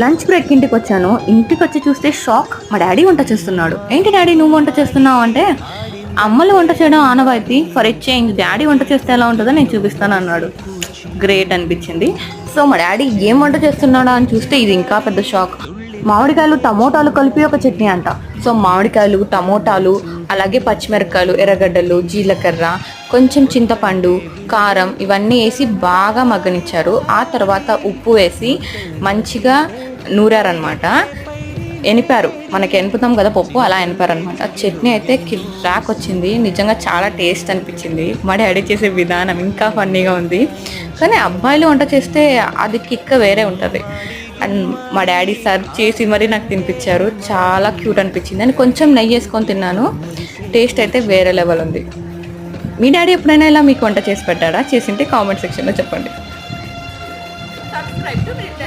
Lunch break ఇంటికి వచ్చాను. ఇంటికి వచ్చి చూస్తే షాక్, మా డాడీ వంట చేస్తున్నాడు. ఏంటి డాడీ నువ్వు వంట చేస్తున్నావు అంటే, అమ్మలు వంట చేయడం ఆనవాయితీ, ఫర్ ఎ చేంజ్ డాడీ వంట చేస్తే ఎలా ఉంటుందో నేను చూపిస్తాను అన్నాడు. గ్రేట్ అనిపించింది. సో మా డాడీ ఏం వంట చేస్తున్నాడా అని చూస్తే ఇది ఇంకా పెద్ద షాక్. మామిడికాయలు టమోటాలు కలిపి ఒక చట్నీ అంట. సో మామిడికాయలు, టమోటాలు, అలాగే పచ్చిమిరపకాయలు, ఎర్రగడ్డలు, జీలకర్ర, కొంచెం చింతపండు, కారం ఇవన్నీ వేసి బాగా మగ్గనిచ్చారు. ఆ తర్వాత ఉప్పు వేసి మంచిగా నూరారనమాట. ఎనిపారు, మనకి ఎనుపుతాం కదా పప్పు, అలా ఎనిపారనమాట. చట్నీ అయితే కిరాక్ వచ్చింది. నిజంగా చాలా టేస్ట్ అనిపించింది. మా డాడీ చేసే విధానం ఇంకా ఫన్నీగా ఉంది. కానీ అబ్బాయిలు వంట చేస్తే అది కిక్క వేరే ఉంటుంది. అండ్ మా డాడీ సర్వ్ చేసి మరీ నాకు తినిపించారు. చాలా క్యూట్ అనిపించింది. అని కొంచెం నెయ్యి వేసుకొని తిన్నాను. టేస్ట్ అయితే వేరే లెవెల్ ఉంది. మీ డాడీ ఎప్పుడైనా ఇలా మీకు వంట చేసి పెట్టాడా? చేసింటే కామెంట్ సెక్షన్లో చెప్పండి. Subscribe to